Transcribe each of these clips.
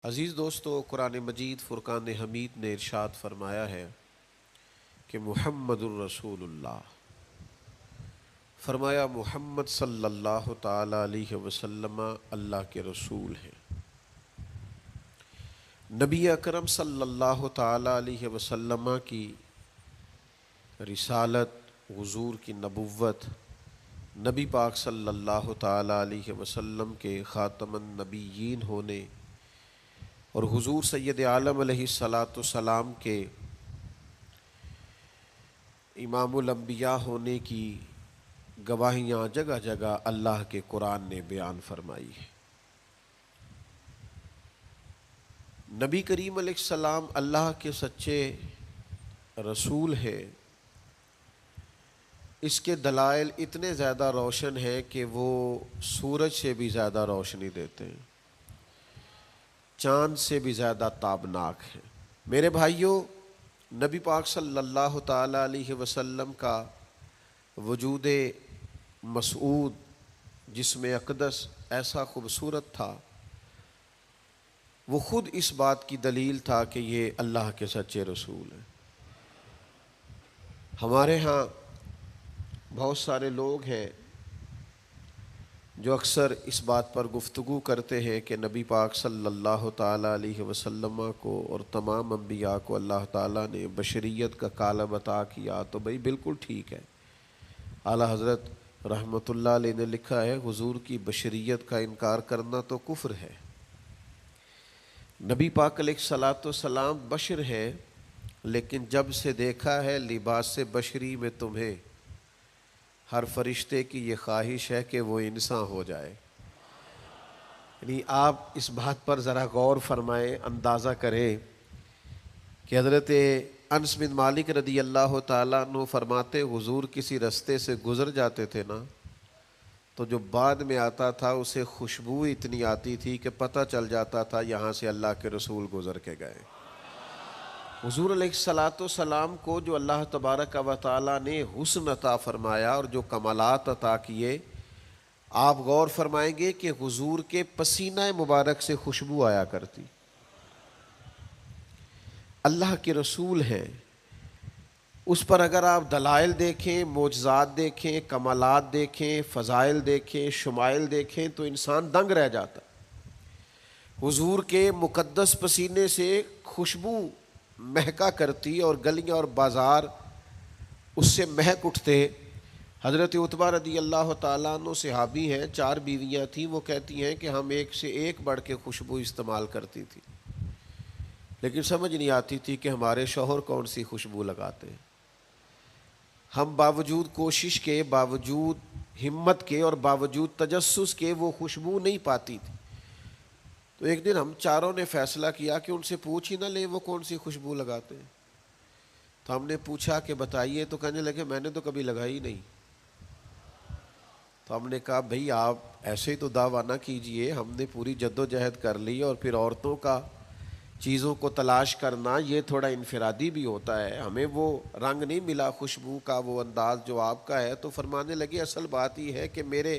عزیز دوستو، قرآن مجید فرقان حمید نے ارشاد فرمایا ہے کہ محمد الرسول اللہ، فرمایا محمد صلی اللہ تعالی علیہ وسلم اللہ کے رسول ہیں۔ نبی اکرم صلی اللہ تعالی علیہ وسلم کی رسالت، حضور کی نبوت، نبی پاک صلی اللہ تعالی علیہ وسلم کے خاتم النبیین ہونے اور حضور سید عالم علیہ السلام کے امام الانبیاء ہونے کی گواہیاں جگہ جگہ اللہ کے قرآن نے بیان فرمائی ہے۔ نبی کریم علیہ السلام اللہ کے سچے رسول ہیں، اس کے دلائل اتنے زیادہ روشن ہیں کہ وہ سورج سے بھی زیادہ روشنی دیتے ہیں، چاند سے بھی زیادہ تابناک ہیں۔ میرے بھائیوں، نبی پاک صلی اللہ تعالی علیہ وسلم کا وجود مسعود جسم اقدس ایسا خوبصورت تھا، وہ خود اس بات کی دلیل تھا کہ یہ اللہ کے سچے رسول ہیں۔ ہمارے ہاں بہت سارے لوگ ہیں جو اکثر اس بات پر گفتگو کرتے ہیں کہ نبی پاک صلی اللہ تعالی علیہ وسلم کو اور تمام انبیاء کو اللہ تعالیٰ نے بشریت کا کالب عطا کیا، تو بھئی بالکل ٹھیک ہے۔ اعلیٰ حضرت رحمۃ اللہ علیہ نے لکھا ہے، حضور کی بشریت کا انکار کرنا تو کفر ہے۔ نبی پاک علیہ الصلاۃ والسلام بشر ہیں، لیکن جب سے دیکھا ہے لباس بشری میں تمہیں، ہر فرشتے کی یہ خواہش ہے کہ وہ انسان ہو جائے۔ یعنی آپ اس بات پر ذرا غور فرمائیں، اندازہ کریں کہ حضرت انس بن مالک رضی اللہ تعالیٰ عنہ فرماتے، حضور کسی رستے سے گزر جاتے تھے نا، تو جو بعد میں آتا تھا اسے خوشبو اتنی آتی تھی کہ پتہ چل جاتا تھا یہاں سے اللہ کے رسول گزر کے گئے۔ حضور علیہ الصلاۃ والسلام کو جو اللہ تبارک و تعالیٰ نے حسن عطا فرمایا اور جو کمالات عطا کیے، آپ غور فرمائیں گے کہ حضور کے پسینہ مبارک سے خوشبو آیا کرتی۔ اللہ کے رسول ہیں، اس پر اگر آپ دلائل دیکھیں، معجزات دیکھیں، کمالات دیکھیں، فضائل دیکھیں، شمائل دیکھیں تو انسان دنگ رہ جاتا۔ حضور کے مقدس پسینے سے خوشبو مہکا کرتی اور گلیاں اور بازار اس سے مہک اٹھتے۔ حضرت عتبہ رضی اللہ تعالیٰ عنہ صحابی ہیں، 4 بیویاں تھیں، وہ کہتی ہیں کہ ہم ایک سے ایک بڑھ کے خوشبو استعمال کرتی تھی، لیکن سمجھ نہیں آتی تھی کہ ہمارے شوہر کون سی خوشبو لگاتے ہیں۔ ہم باوجود کوشش کے، باوجود ہمت کے اور باوجود تجسس کے وہ خوشبو نہیں پاتی تھی۔ تو ایک دن ہم چاروں نے فیصلہ کیا کہ ان سے پوچھ ہی نہ لیں وہ کون سی خوشبو لگاتے ہیں۔ تو ہم نے پوچھا کہ بتائیے، تو کہنے لگے میں نے تو کبھی لگائی نہیں۔ تو ہم نے کہا بھئی آپ ایسے ہی تو دعویٰ نہ کیجئے، ہم نے پوری جد و جہد کر لی، اور پھر عورتوں کا چیزوں کو تلاش کرنا یہ تھوڑا انفرادی بھی ہوتا ہے، ہمیں وہ رنگ نہیں ملا خوشبو کا، وہ انداز جو آپ کا ہے۔ تو فرمانے لگے اصل بات یہ ہے کہ میرے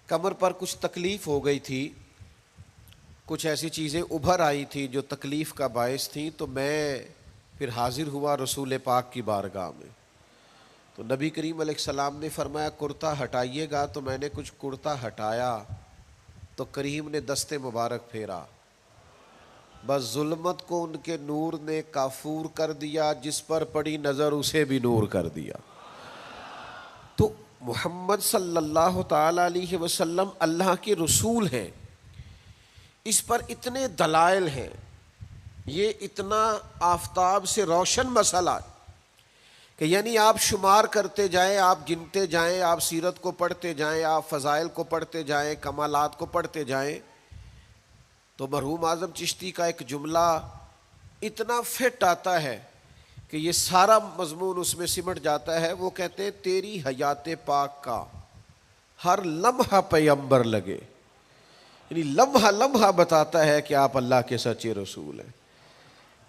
کمر پر کچھ تکلیف ہو گئی تھی، کچھ ایسی چیزیں ابھر آئی تھی جو تکلیف کا باعث تھیں، تو میں پھر حاضر ہوا رسول پاک کی بارگاہ میں۔ تو نبی کریم علیہ السلام نے فرمایا کرتا ہٹائیے گا، تو میں نے کچھ کرتا ہٹایا تو کریم نے دست مبارک پھیرا، بس ظلمت کو ان کے نور نے کافور کر دیا، جس پر پڑی نظر اسے بھی نور کر دیا۔ تو محمد صلی اللہ تعالی علیہ وسلم اللہ کے رسول ہیں، اس پر اتنے دلائل ہیں، یہ اتنا آفتاب سے روشن مسئلہ کہ یعنی آپ شمار کرتے جائیں، آپ گنتے جائیں، آپ سیرت کو پڑھتے جائیں، آپ فضائل کو پڑھتے جائیں، کمالات کو پڑھتے جائیں، تو مرحوم اعظم چشتی کا ایک جملہ اتنا فٹ آتا ہے کہ یہ سارا مضمون اس میں سمٹ جاتا ہے۔ وہ کہتے ہیں تیری حیات پاک کا ہر لمحہ پیغمبر لگے، یعنی لمحہ لمحہ بتاتا ہے کہ آپ اللہ کے سچے رسول ہیں۔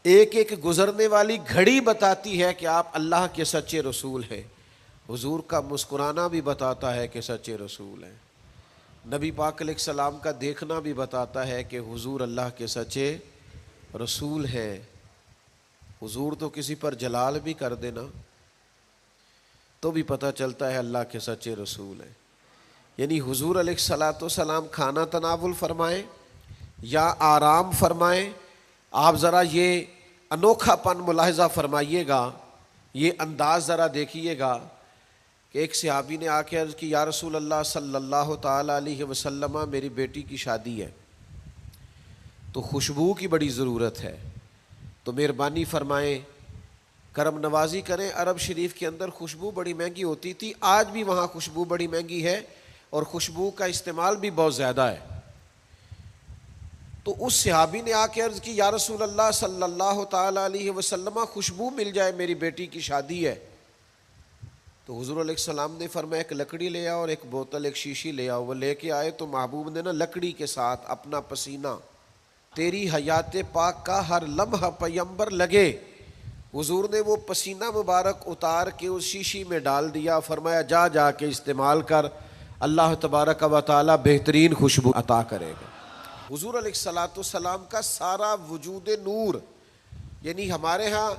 ایک ایک گزرنے والی گھڑی بتاتی ہے کہ آپ اللہ کے سچے رسول ہیں۔ حضور کا مسکرانا بھی بتاتا ہے کہ سچے رسول ہیں۔ نبی پاک علیہ السلام کا دیکھنا بھی بتاتا ہے کہ حضور اللہ کے سچے رسول ہیں. حضور تو کسی پر جلال بھی کر دینا تو بھی پتہ چلتا ہے اللہ کے سچے رسول ہیں. یعنی حضور علیہ الصلاۃ والسلام کھانا تناول فرمائیں یا آرام فرمائیں، آپ ذرا یہ انوکھا پن ملاحظہ فرمائیے گا، یہ انداز ذرا دیکھیے گا کہ ایک صحابی نے آ کے عرض کی یا رسول اللہ صلی اللہ تعالیٰ علیہ وسلم میری بیٹی کی شادی ہے تو خوشبو کی بڑی ضرورت ہے، تو مہربانی فرمائیں کرم نوازی کریں. عرب شریف کے اندر خوشبو بڑی مہنگی ہوتی تھی، آج بھی وہاں خوشبو بڑی مہنگی ہے اور خوشبو کا استعمال بھی بہت زیادہ ہے. تو اس صحابی نے آ کے عرض کی یا رسول اللہ صلی اللہ تعالیٰ علیہ وسلم خوشبو مل جائے میری بیٹی کی شادی ہے. تو حضور علیہ السلام نے فرمایا ایک لکڑی لے آؤ اور ایک بوتل ایک شیشی لے آؤ. وہ لے کے آئے تو محبوب نے نا لکڑی کے ساتھ اپنا پسینہ تیری حیات پاک کا ہر لمحہ پیمبر لگے، حضور نے وہ پسینہ مبارک اتار کے اس شیشی میں ڈال دیا. فرمایا جا جا کے استعمال کر، اللہ تبارک و تعالی بہترین خوشبو عطا کرے گا. حضور علیہ الصلاۃ والسلام کا سارا وجود نور. یعنی ہمارے ہاں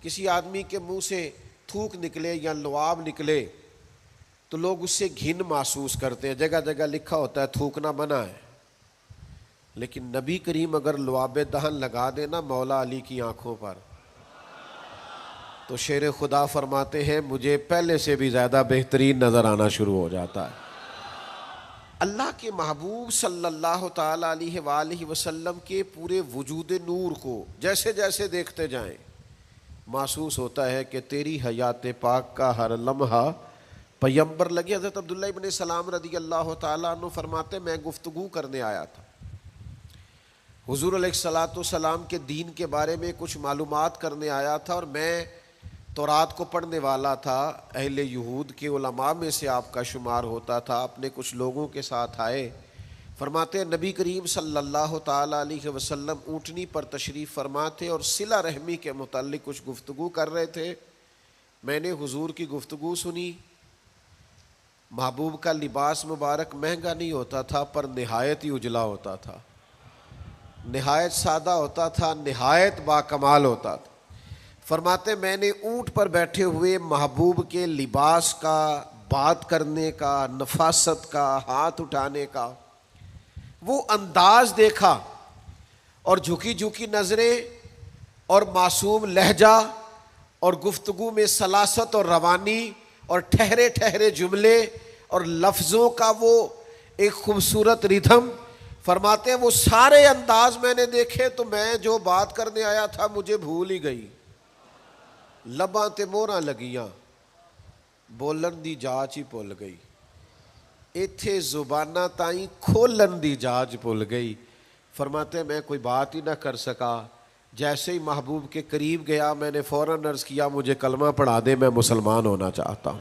کسی آدمی کے منہ سے تھوک نکلے یا لعاب نکلے تو لوگ اس سے گھن محسوس کرتے ہیں، جگہ جگہ لکھا ہوتا ہے تھوکنا منع ہے. لیکن نبی کریم اگر لعاب دہن لگا دینا مولا علی کی آنکھوں پر تو شیر خدا فرماتے ہیں مجھے پہلے سے بھی زیادہ بہترین نظر آنا شروع ہو جاتا ہے. اللہ کے محبوب صلی اللہ تعالیٰ علیہ وآلہ وسلم کے پورے وجود نور کو جیسے جیسے دیکھتے جائیں محسوس ہوتا ہے کہ تیری حیات پاک کا ہر لمحہ پیمبر لگے. حضرت عبداللہ ابن سلام رضی اللہ تعالیٰ عنہ فرماتے میں گفتگو کرنے آیا تھا، حضور علیہ الصلاۃ والسلام کے دین کے بارے میں کچھ معلومات کرنے آیا تھا، اور میں تورات کو پڑھنے والا تھا، اہل یہود کے علماء میں سے آپ کا شمار ہوتا تھا. اپنے کچھ لوگوں کے ساتھ آئے، فرماتے ہیں نبی کریم صلی اللہ تعالیٰ علیہ وسلم اونٹنی پر تشریف فرما تھے اور صلہ رحمی کے متعلق کچھ گفتگو کر رہے تھے. میں نے حضور کی گفتگو سنی. محبوب کا لباس مبارک مہنگا نہیں ہوتا تھا پر نہایت ہی اجلا ہوتا تھا، نہایت سادہ ہوتا تھا، نہایت باکمال ہوتا تھا. فرماتے میں نے اونٹ پر بیٹھے ہوئے محبوب کے لباس کا، بات کرنے کا، نفاست کا، ہاتھ اٹھانے کا وہ انداز دیکھا، اور جھکی جھکی نظریں اور معصوم لہجہ اور گفتگو میں سلاست اور روانی اور ٹھہرے ٹھہرے جملے اور لفظوں کا وہ ایک خوبصورت ریدھم. فرماتے ہیں وہ سارے انداز میں نے دیکھے تو میں جو بات کرنے آیا تھا مجھے بھول ہی گئی. لباں تے موہراں لگیاں بولن دی جاچ ہی بھول گئی، ایتھے زباناں تائیں کھولن دی جاچ بھول گئی. فرماتے ہیں میں کوئی بات ہی نہ کر سکا. جیسے ہی محبوب کے قریب گیا میں نے فوراً عرض کیا مجھے کلمہ پڑھا دے، میں مسلمان ہونا چاہتا ہوں.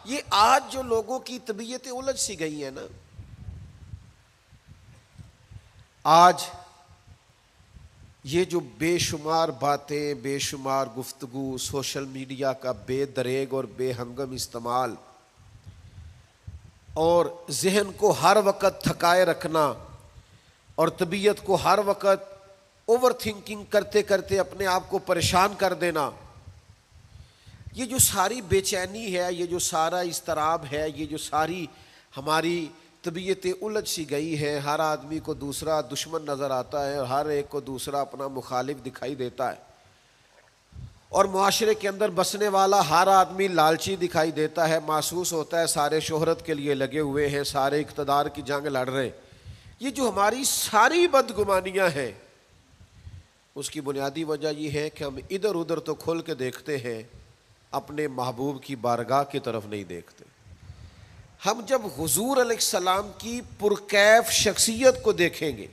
یہ آج جو لوگوں کی طبیعتیں الجھ سی گئی ہیں نا، آج یہ جو بے شمار باتیں، بے شمار گفتگو، سوشل میڈیا کا بے دریغ اور بے ہنگم استعمال اور ذہن کو ہر وقت تھکائے رکھنا اور طبیعت کو ہر وقت اوور تھنکنگ کرتے کرتے اپنے آپ کو پریشان کر دینا، یہ جو ساری بے چینی ہے، یہ جو سارا اضطراب ہے، یہ جو ساری ہماری طبیعتیں الجھ سی گئی ہیں. ہر آدمی کو دوسرا دشمن نظر آتا ہے اور ہر ایک کو دوسرا اپنا مخالف دکھائی دیتا ہے، اور معاشرے کے اندر بسنے والا ہر آدمی لالچی دکھائی دیتا ہے. محسوس ہوتا ہے سارے شہرت کے لیے لگے ہوئے ہیں، سارے اقتدار کی جنگ لڑ رہے. یہ جو ہماری ساری بدگمانیاں ہیں اس کی بنیادی وجہ یہ ہے کہ ہم ادھر ادھر تو کھل کے دیکھتے ہیں، اپنے محبوب کی بارگاہ کی طرف نہیں دیکھتے. ہم جب حضور علیہ السلام کی پرکیف شخصیت کو دیکھیں گے،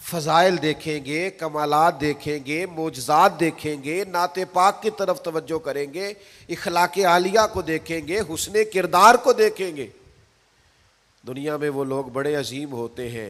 فضائل دیکھیں گے، کمالات دیکھیں گے، معجزات دیکھیں گے، نعت پاک کی طرف توجہ کریں گے، اخلاق عالیہ کو دیکھیں گے، حسن کردار کو دیکھیں گے، دنیا میں وہ لوگ بڑے عظیم ہوتے ہیں